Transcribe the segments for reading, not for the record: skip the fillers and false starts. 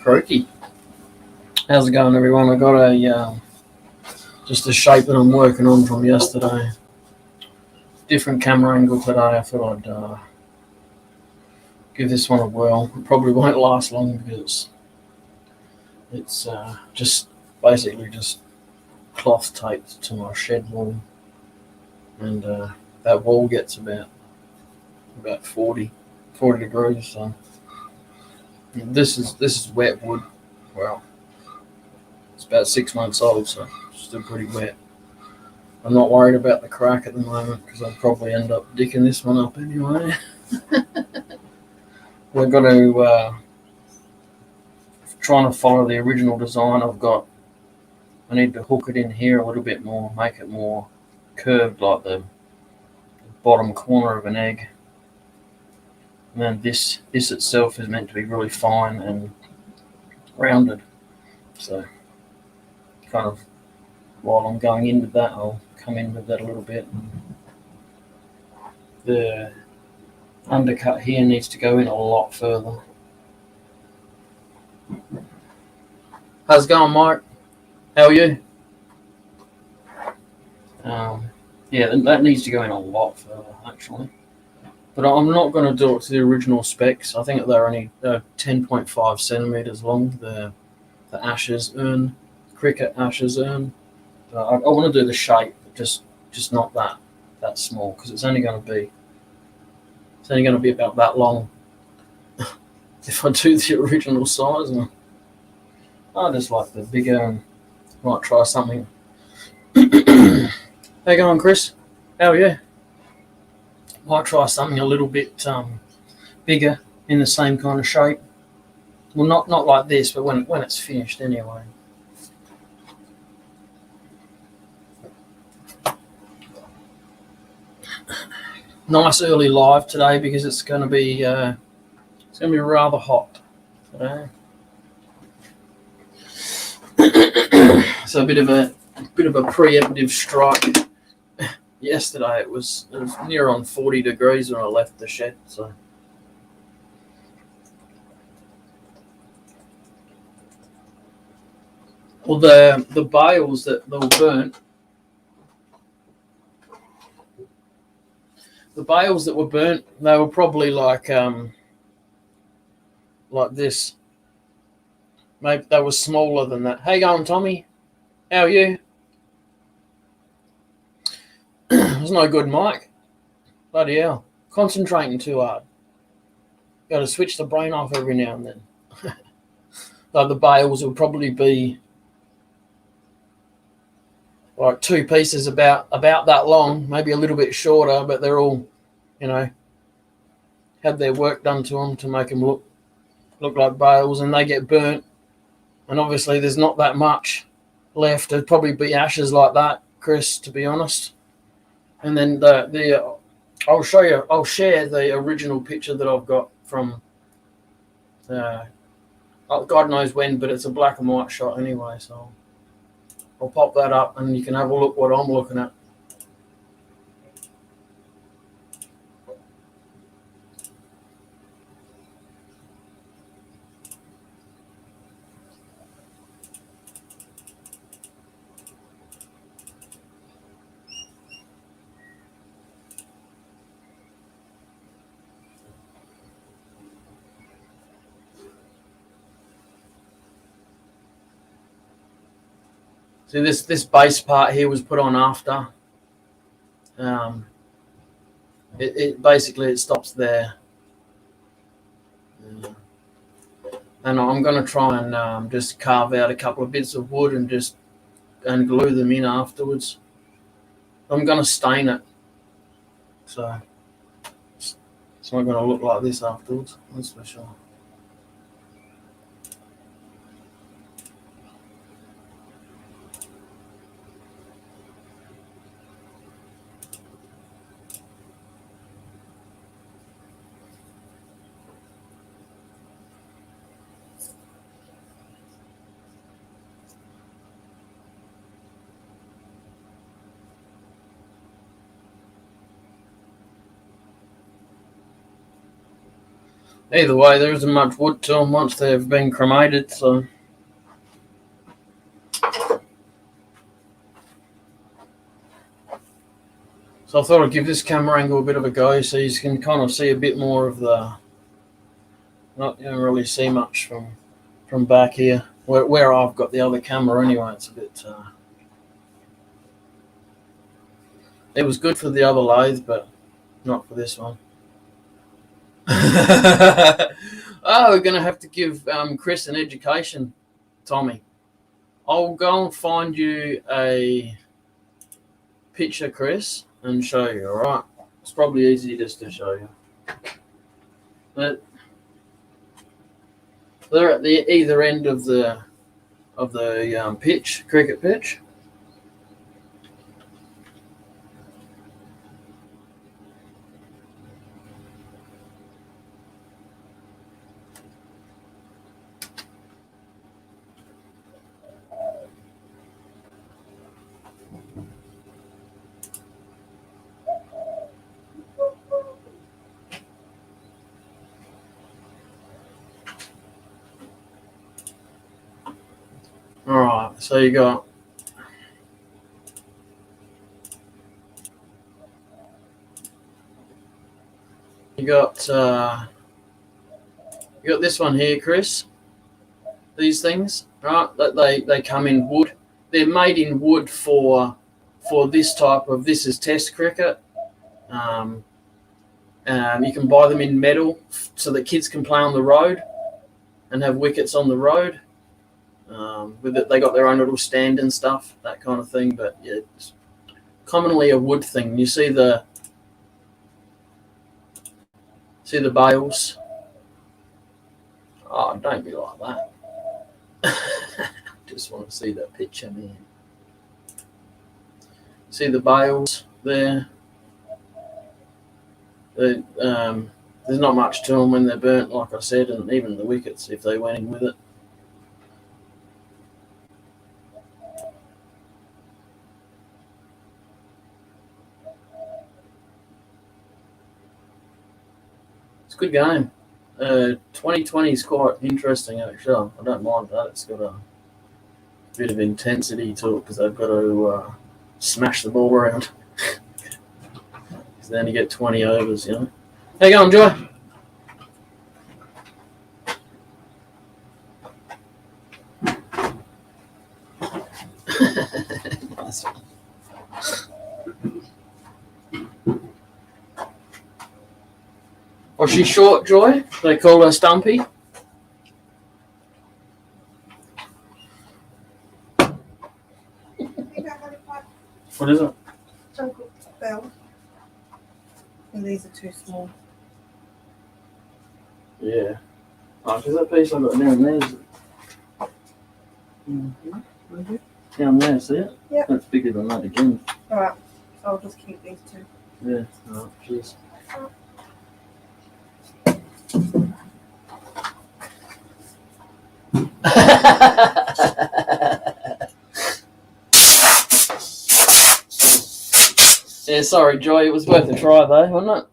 Croaky. How's it going, everyone? I got just a shape that I'm working on from yesterday. Different camera angle today. I thought I'd give this one a whirl. It probably won't last long because it's just basically just cloth taped to my shed wall, and that wall gets about 40 degrees. So this is wet wood. Well, it's about 6 months old, so it's still pretty wet. I'm not worried about the crack at the moment because I'll probably end up dicking this one up anyway. We're going to trying to follow the original design I've got. I need to hook it in here a little bit more, make it more curved like the bottom corner of an egg. And then this itself is meant to be really fine and rounded. So kind of while I'm going in with that, I'll come in with that a little bit. The undercut here needs to go in a lot further. How's it going, Mike? How are you? Yeah, that needs to go in a lot further, actually. But I'm not going to do it to the original specs. I think they're only 10.5 centimeters long, the Ashes urn, cricket Ashes urn. I want to do the shape, just not that small, because it's only going to be about that long if I do the original size. And I just like the bigger, and might try something. How you going, Chris? How are you? Might try something a little bit bigger in the same kind of shape. Well, not like this, but when it's finished anyway. Nice early live today because it's going to be rather hot today. So a bit of a preemptive strike. Yesterday it was near on 40 degrees when I left the shed. So well, the bales that were burnt. The bales that were burnt, they were probably like this. Maybe they were smaller than that. How you going, Tommy? How are you? It's no good, Mike. Bloody hell. Concentrating too hard. Got to switch the brain off every now and then. Like the bales would probably be like two pieces about that long, maybe a little bit shorter, but they're all, had their work done to them to make them look like bales, and they get burnt. And obviously there's not that much left. There'd probably be ashes like that, Chris, to be honest. And then I'll share the original picture that I've got from God knows when, but it's a black and white shot anyway, so I'll pop that up and you can have a look what I'm looking at. See, this base part here was put on after. It basically stops there. And I'm going to try and just carve out a couple of bits of wood and glue them in afterwards. I'm going to stain it, so it's not going to look like this afterwards, that's for sure. Either way, there isn't much wood to them once they've been cremated, so. So I thought I'd give this camera angle a bit of a go so you can kind of see a bit more of the. Not you don't really see much from back here. Where I've got the other camera anyway, it's a bit. It was good for the other lathe, but not for this one. Oh, we're going to have to give Chris an education, Tommy. I'll go and find you a picture, Chris, and show you, all right? It's probably easy just to show you. But they're at the either end of the pitch, cricket pitch. All right, so you got this one here, Chris. These things, right? They come in wood. They're made in wood for this type of. This is test cricket. You can buy them in metal so that kids can play on the road and have wickets on the road. With it, they got their own little stand and stuff, that kind of thing. But yeah, it's commonly a wood thing. You see the bales. Oh, don't be like that. Just want to see that picture, man. See the bales there. There's not much to them when they're burnt, like I said, and even the wickets if they went in with it. It's a good game. 2020 is quite interesting, actually. I don't mind that. It's got a bit of intensity to it because they've got to smash the ball around. Because they only get 20 overs, you know. How you going, Joy? Nice one. Was she short, Joy? They call her Stumpy. What is it? Jungle Bell. And these are too small. Yeah. Oh, because that piece I got down there is. Mm-hmm. Down there, see it? Yeah. That's bigger than that again. Alright, so I'll just keep these two. Yeah. Oh, cheers. Yeah, sorry, Joy. It was worth a try, though, wasn't it?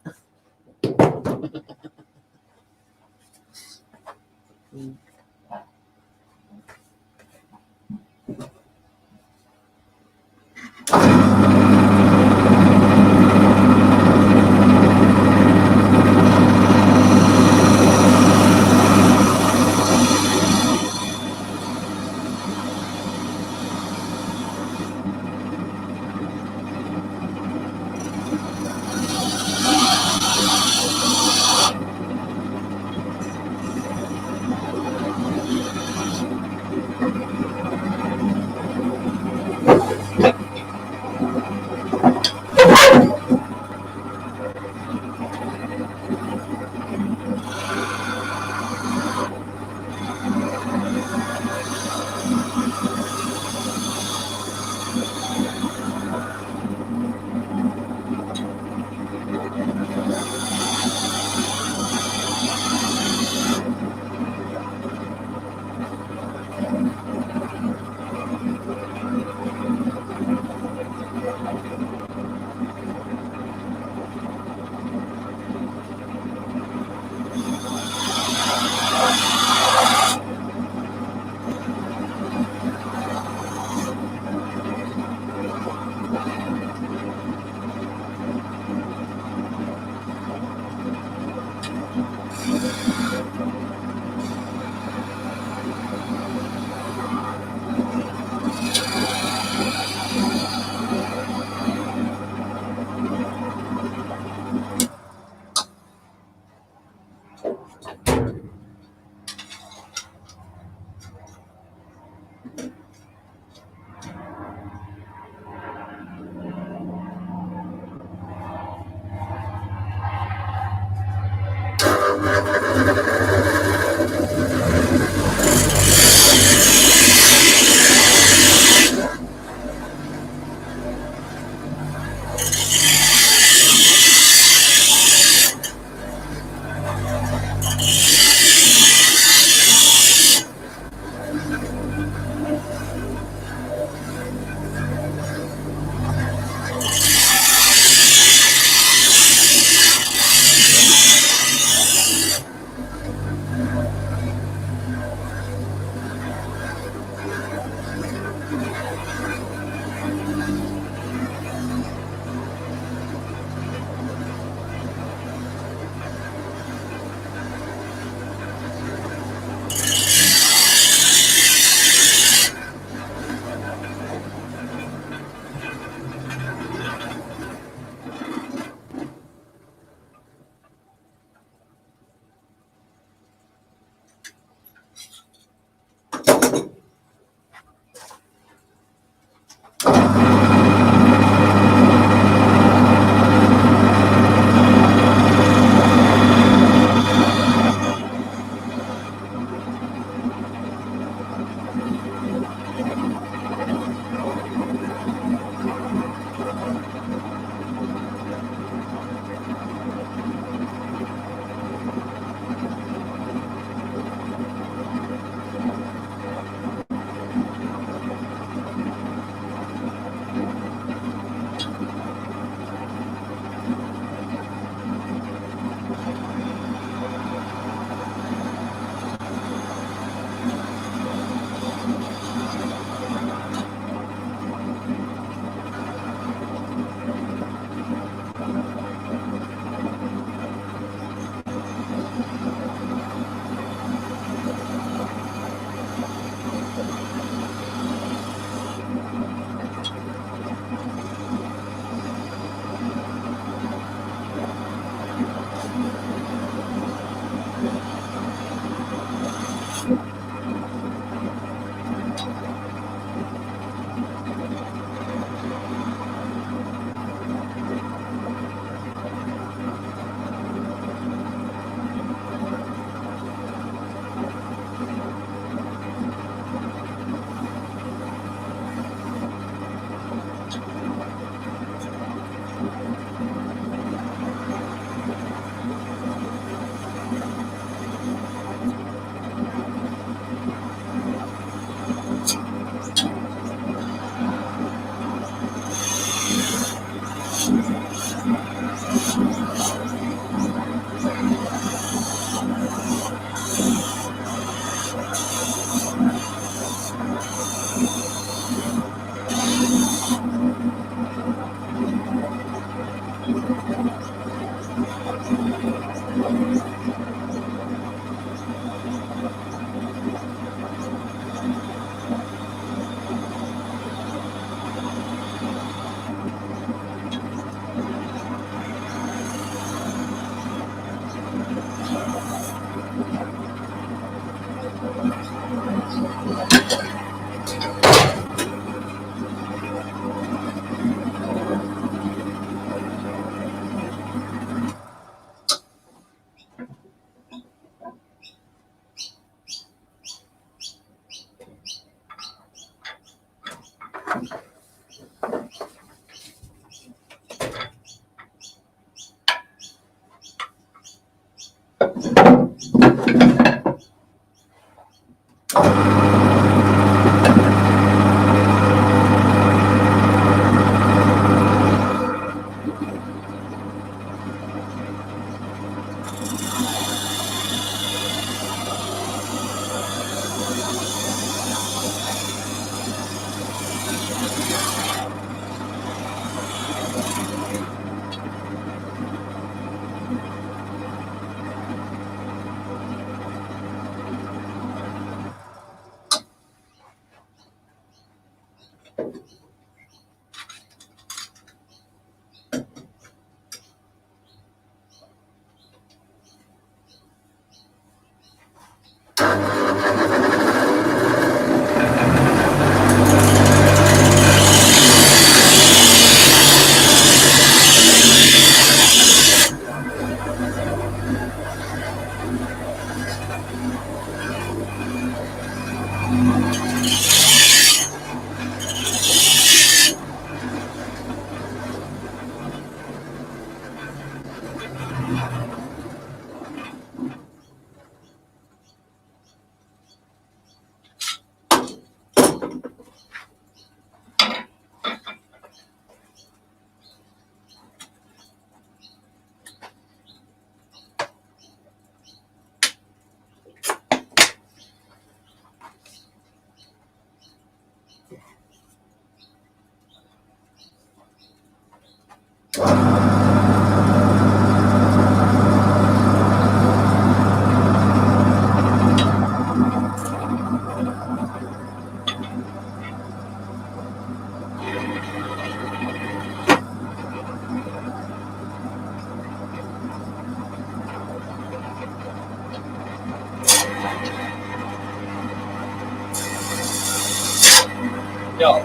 Yeah.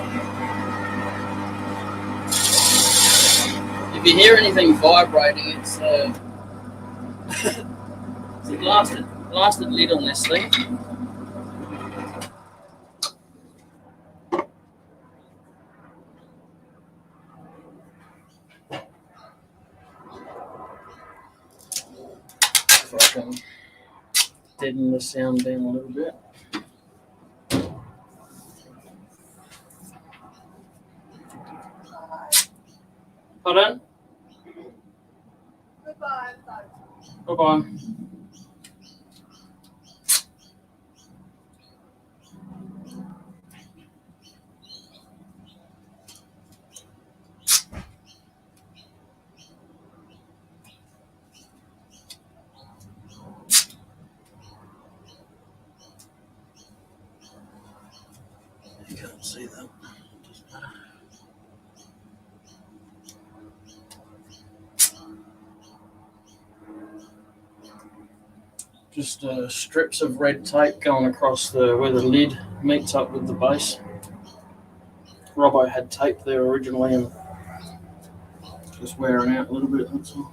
If you hear anything vibrating, it's the blasted lid on this thing. If I can deaden the sound down a little bit. Pardon? Goodbye. Bye-bye. You can't see that. Doesn't matter. Just strips of red tape going across where the lid meets up with the base. Robbo had tape there originally and just wearing out a little bit, that's all.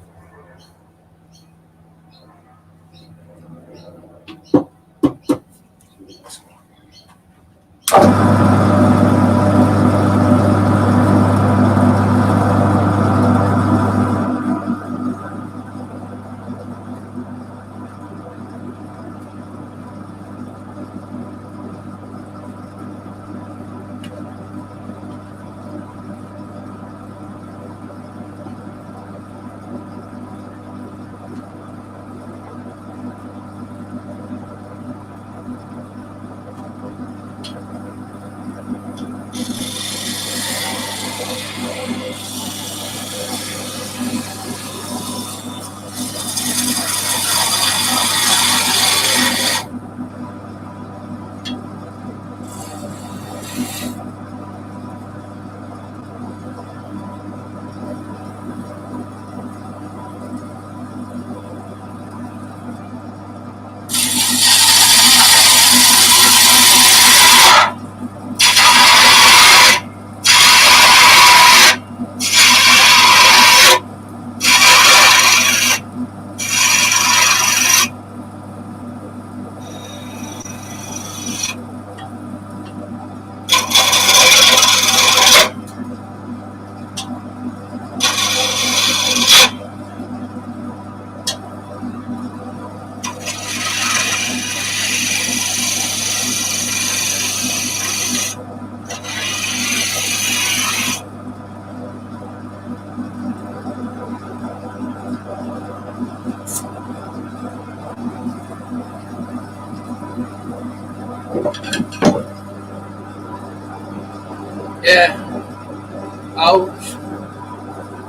Yeah,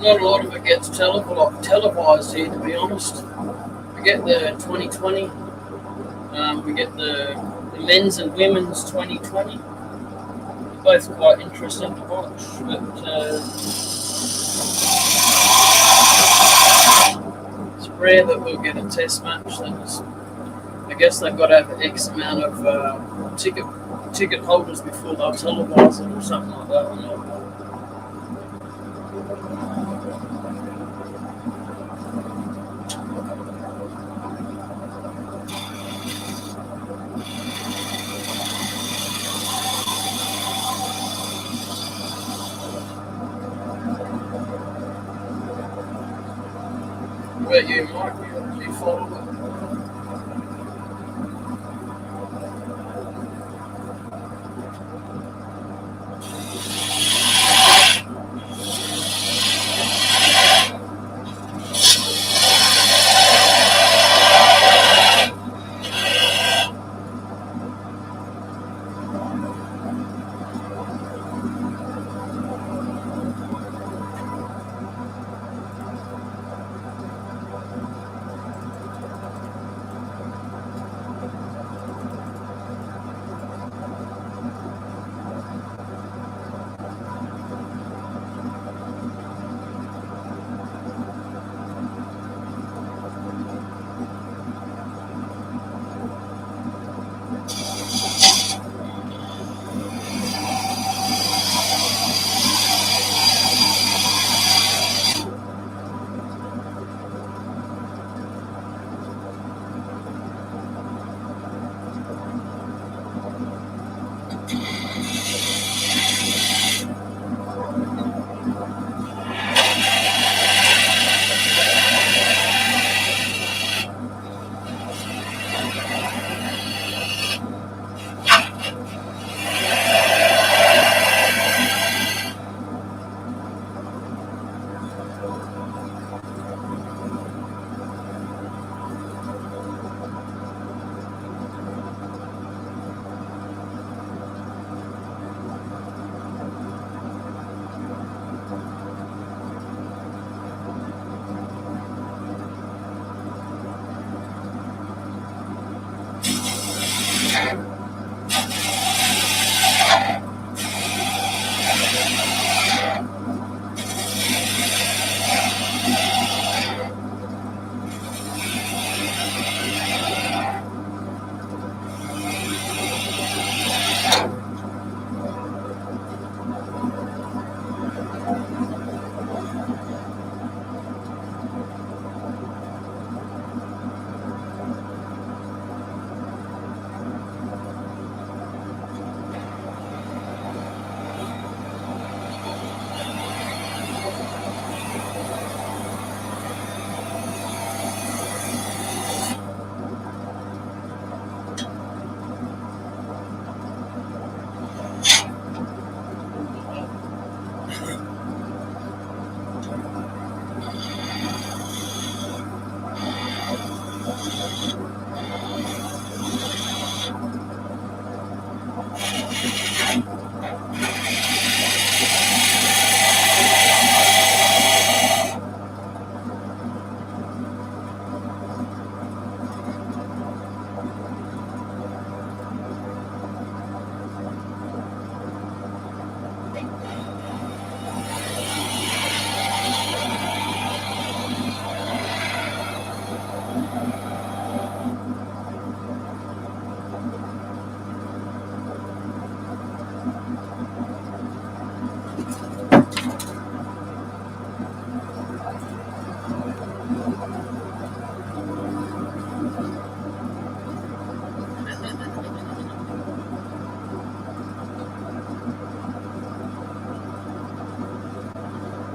not a lot of it gets televised here, to be honest. We get the 2020, we get the men's and women's 2020. Both quite interesting to watch, but it's rare that we'll get a test match. I guess they've got to have X amount of ticket holders before they'll televise it or something like that. I'm not. But you might be following it.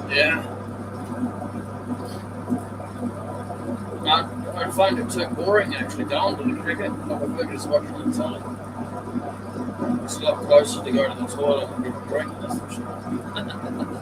Yeah. I find it so boring actually going to the cricket. I prefer just watching the telly. It's a lot closer to go to the toilet and get a drink, that's for sure.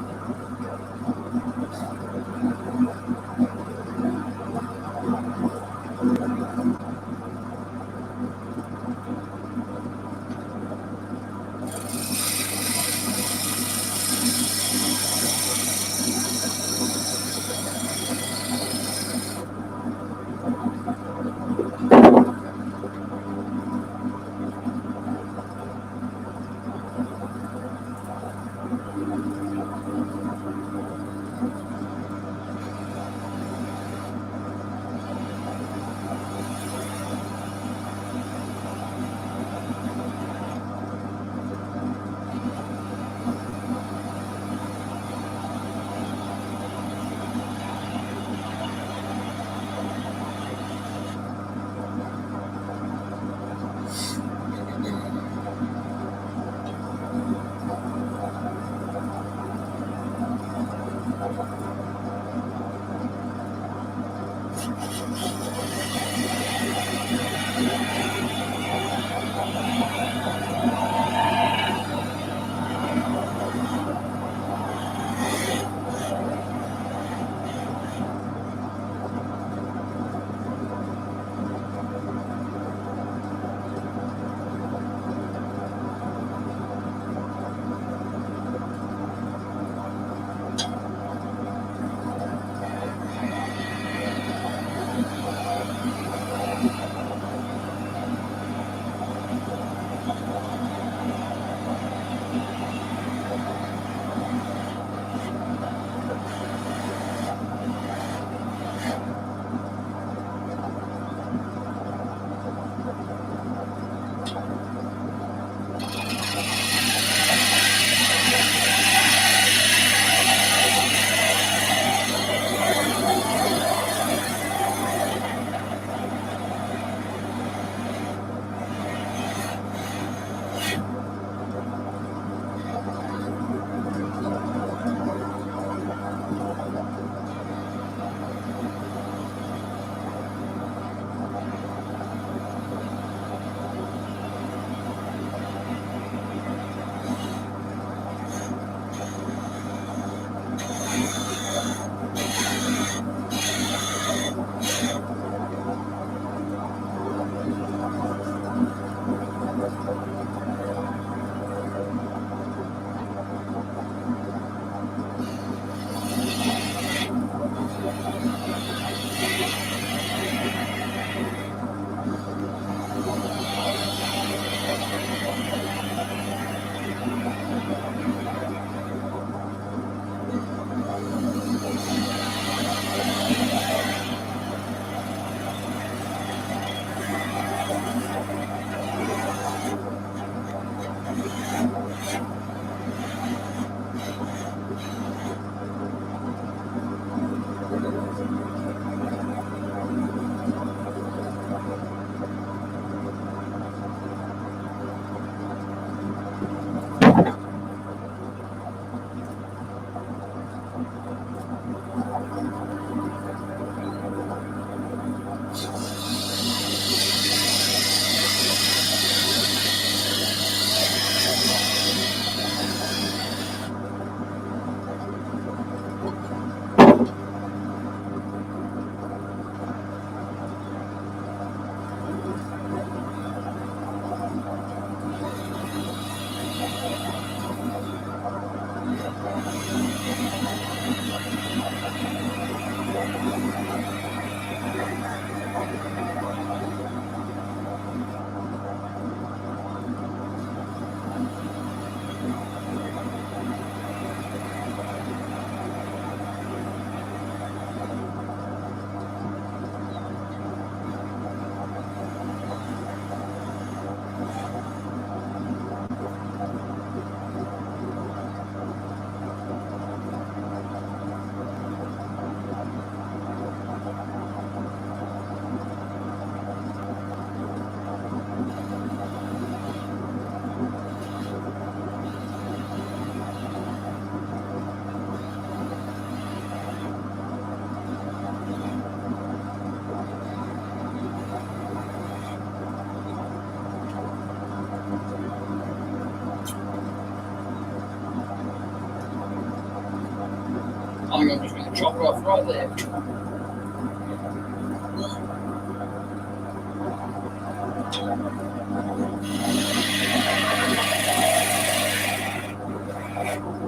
I'm just going to chop it off right there.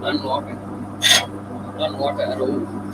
Don't like it. Don't like it at all.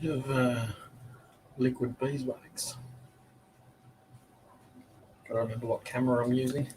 Bit of liquid beeswax. Gotta remember what camera I'm using.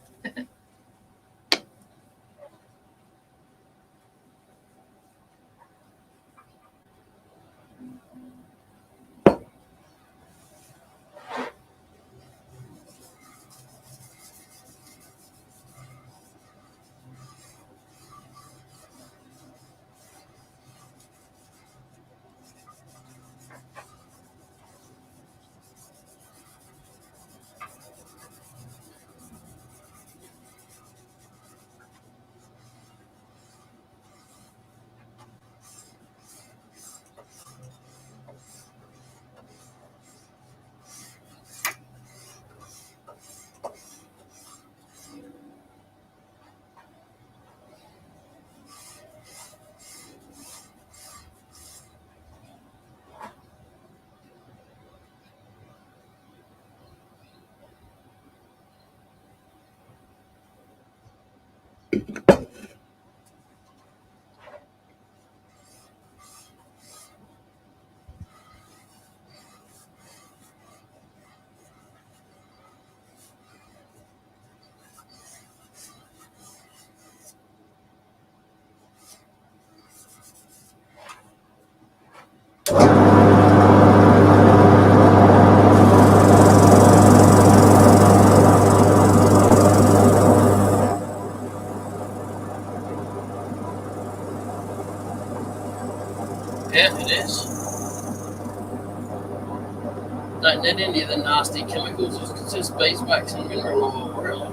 Yeah, it is. Don't need any of the nasty chemicals. It's just beeswax and mineral oil, really.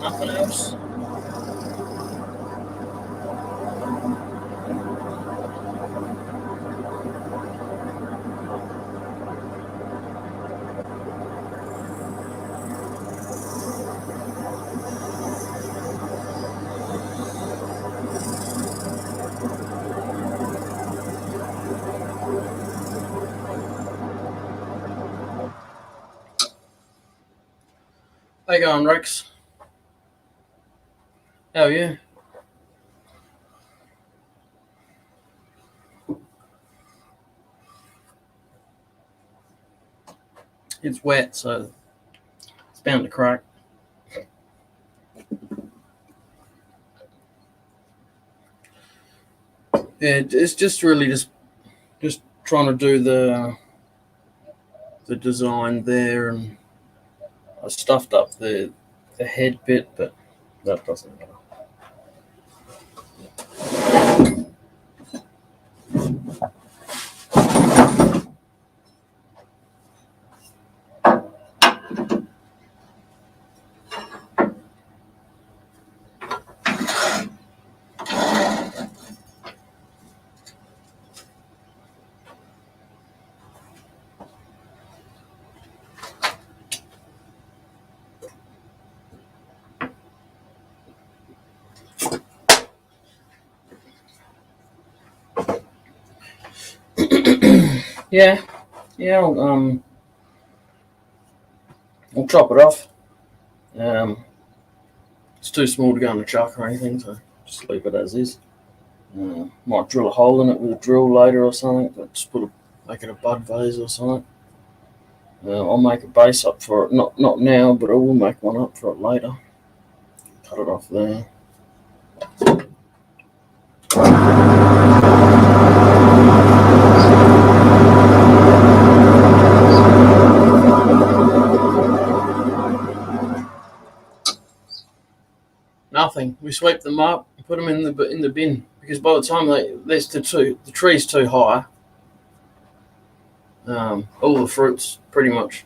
Nothing else. How you going, Rex? How are you? It's wet, so it's bound to crack. Yeah, it's just really just trying to do the design there, and I stuffed up the head bit, but that doesn't matter. Yeah, I'll chop it off. It's too small to go in the chuck or anything, so just leave it as is. Might drill a hole in it with a drill later or something, but just make it a bud vase or something. I'll make a base up for it, not now, but I will make one up for it later. Cut it off there. Nothing. We sweep them up, put them in the bin, because by the time the tree's too high. All the fruits pretty much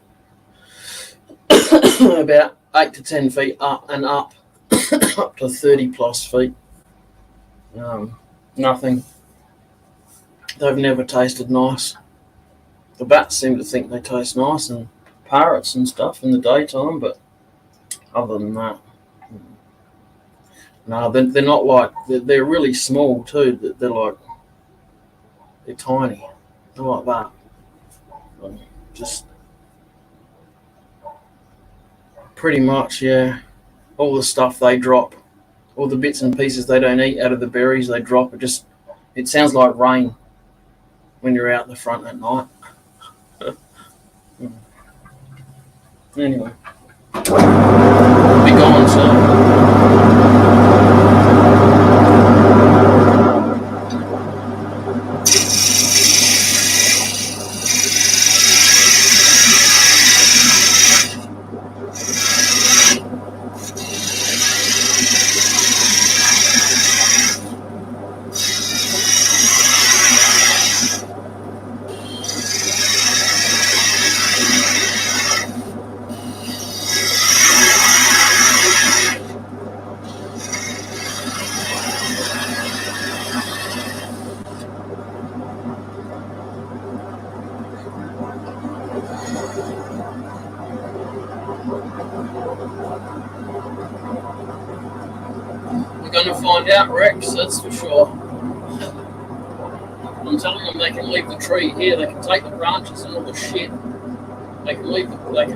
about 8 to 10 feet up and up, up to 30 plus feet. Nothing. They've never tasted nice. The bats seem to think they taste nice, and parrots and stuff in the daytime, but other than that, no, they're not like, they're really small too. They're tiny. They're like that. Just pretty much, yeah. All the stuff they drop, all the bits and pieces they don't eat out of the berries they drop. It sounds like rain when you're out in the front at night. Anyway, we'll be gone soon. We're going to find out, Rex, that's for sure. I'm telling them they can leave the tree here. They can take the branches and all the shit. They can leave the wood.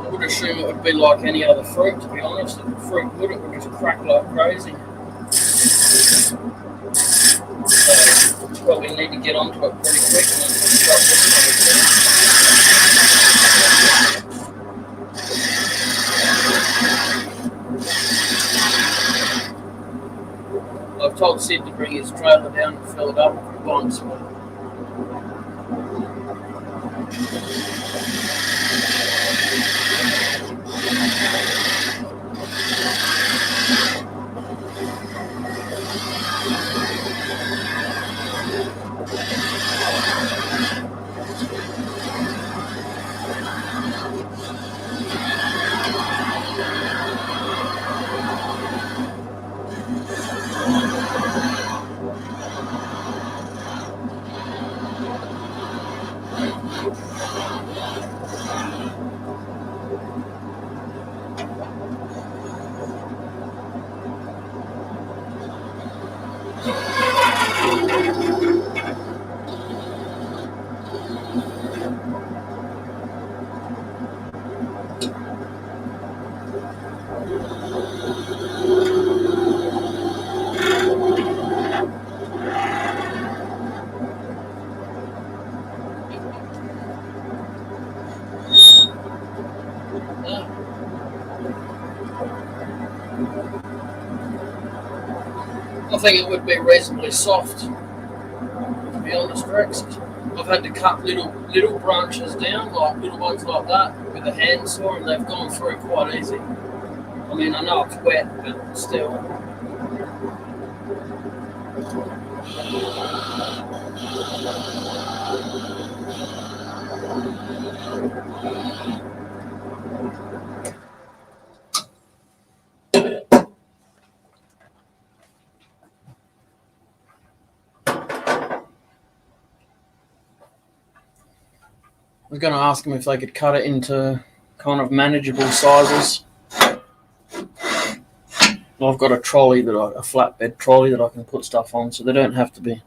I would assume it would be like any other fruit, to be honest. If the fruit would, it would just crack like crazy. So probably need to get onto it pretty quick and start looking at it. I've told Sid to bring his trailer down and fill it up if he wants. I think it would be reasonably soft, to be honest, Rex. I've had to cut little branches down, like little ones like that, with a handsaw, and they've gone through quite easy. I mean, I know it's wet, but still. was going to ask them if they could cut it into kind of manageable sizes. I've got a flatbed trolley that I can put stuff on, so they don't have to be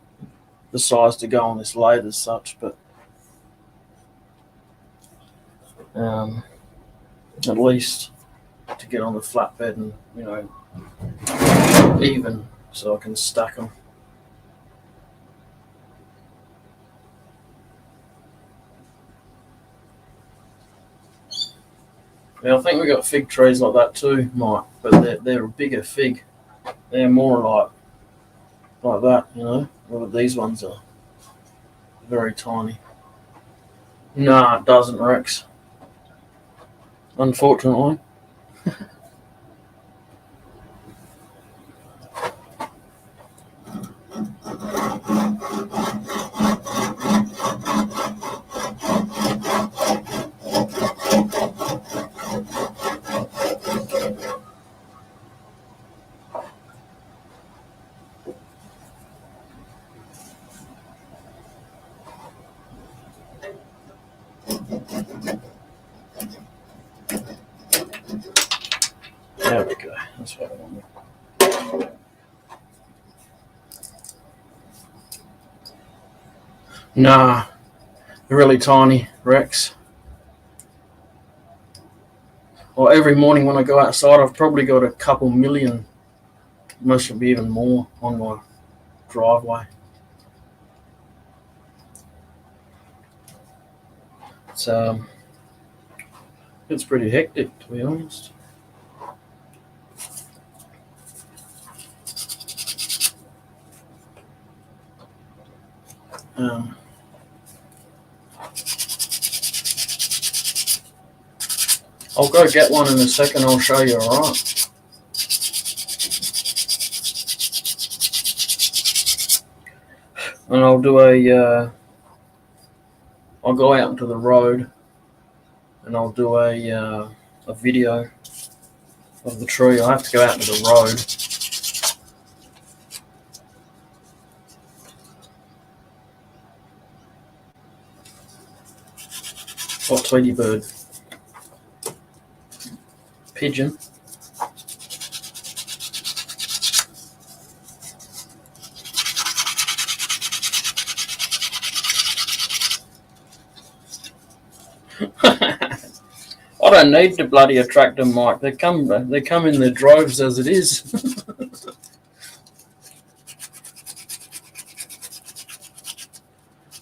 the size to go on this lathe as such, but at least to get on the flatbed and, even so I can stack them. Yeah, I think we got fig trees like that too, Mike, but they're a bigger fig. They're more like that, Well, these ones are very tiny. Nah, it doesn't, Rex. Unfortunately. There we go. That's what I wanted. Nah, they're really tiny, Rex. Well, every morning when I go outside, I've probably got a couple million, most be even more, on my driveway. It's pretty hectic, to be honest. I'll go get one in a second. I'll show you, all right? And I'll do I'll go out into the road and I'll do a video of the tree. I'll have to go out into the road. What Tweety bird? Pigeon. I don't need to bloody attract them, Mike. They come in their droves as it is.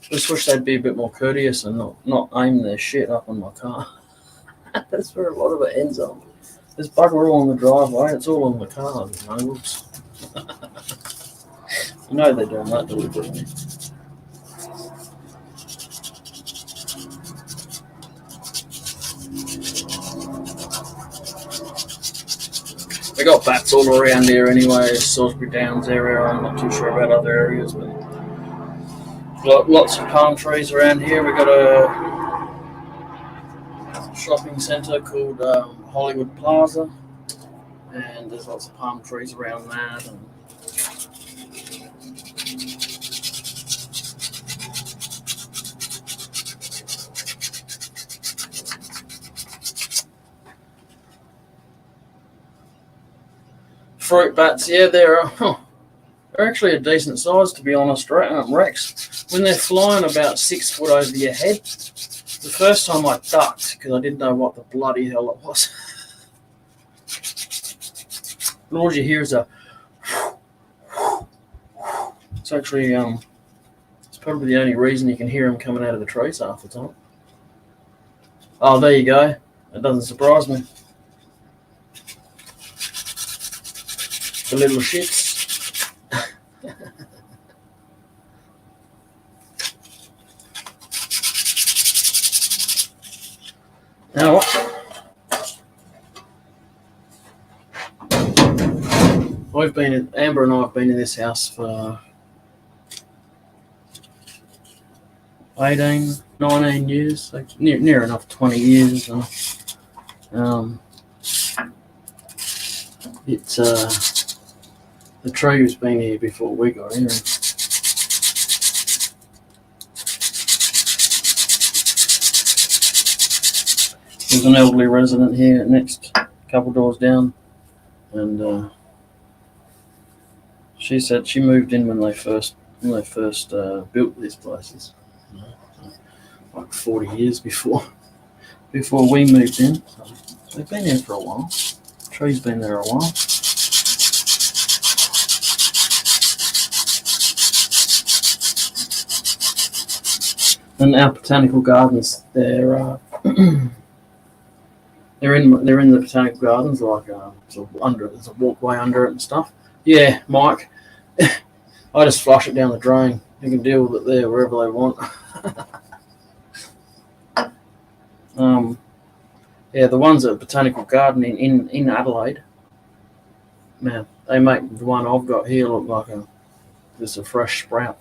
Just wish they'd be a bit more courteous and not aim their shit up on my car. That's where a lot of it ends up. There's bugger all on the driveway. It's all on the car. Whoops. They're doing that deliberately. We got bats all around here anyway. Salisbury Downs area. I'm not too sure about other areas, but lots of palm trees around here. We got a shopping centre called Hollywood Plaza, and there's lots of palm trees around that. And fruit bats, yeah, they're actually a decent size, to be honest, Rex. When they're flying about 6 foot over your head, the first time I ducked because I didn't know what the bloody hell it was. And all you hear is a. It's actually it's probably the only reason you can hear them coming out of the trees half the time. Oh, there you go. That doesn't surprise me. The little shits. Now what? Amber and I have been in this house for 18, 19 years, like near enough 20 years. It's the tree has been here before we got here. There's an elderly resident here next couple doors down, and she said she moved in when they first built these places, like 40 years before we moved in. So they've been here for a while. The tree's been there a while. And our botanical gardens, they're they're in the botanical gardens, like there's a walkway under it and stuff. Yeah, Mike, I just flush it down the drain. You can deal with it there wherever they want. Yeah, the ones at Botanical Garden in Adelaide, man, they make the one I've got here look like just a fresh sprout.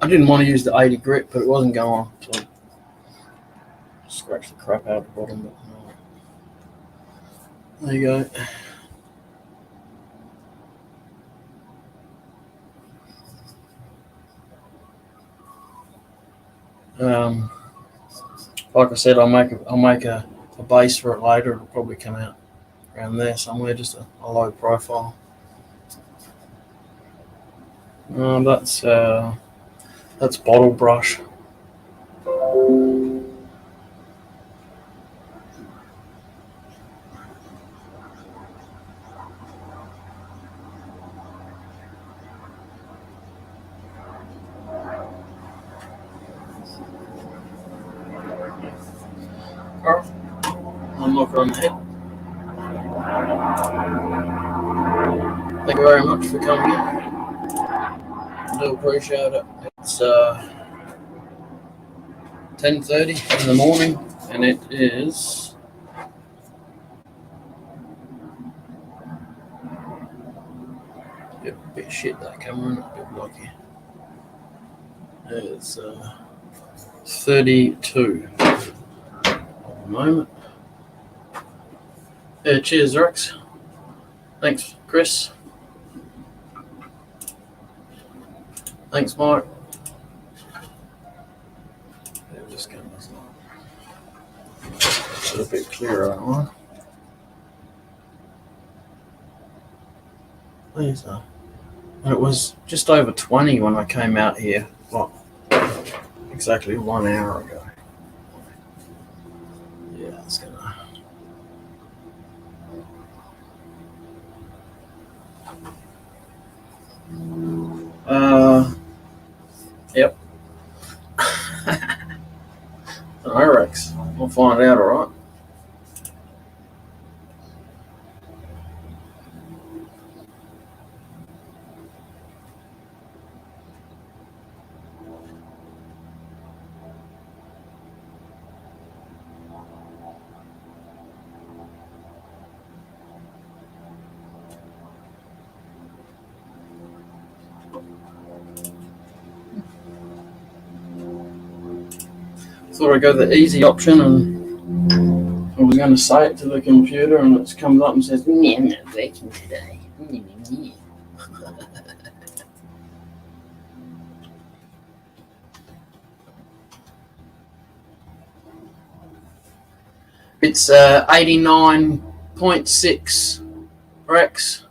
I didn't want to use the 80 grit, but it wasn't going, so I scratched the crap out of the bottom. But no. There you go. Like I said, I'll make a base for it later. It'll probably come out around there somewhere, just a low profile. That's bottle brush. I'm not on the head. Thank you very much for coming in. I do appreciate it. It's 10:30 in the morning, and it is a bit shit that camera, a bit lucky. It's 32 at the moment. Yeah, cheers, Rex. Thanks, Chris. Thanks, Mike. Just get this a bit clearer, that one. Please, and it was just over 20 when I came out here, like exactly 1 hour ago. Yeah, it's gonna. Yep. Alright, Rex. We'll find out, alright? thought I'd go the easy option, and I was going to say it to the computer, and it comes up and says, "No, I'm not working today." It's 89.6 Rex.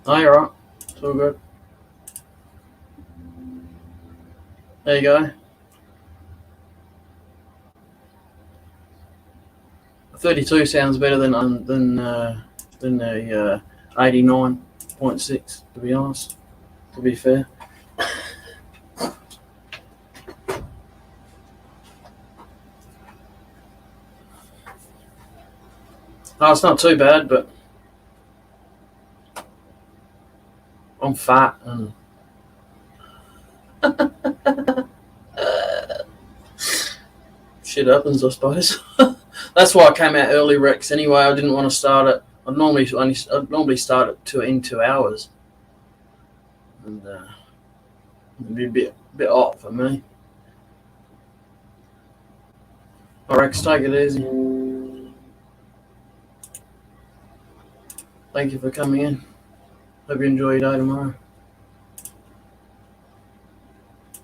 Oh, you're right. It's all good. There you go. 32 sounds better than the 89.6. To be honest, to be fair. Oh, it's not too bad, but I'm fat and shit happens, I suppose. That's why I came out early, Rex. Anyway, I didn't want to start it. I'd normally start it in 2 hours, and it'd be a bit hot for me. All right, Rex, take it easy. Thank you for coming in. Hope you enjoy your day tomorrow.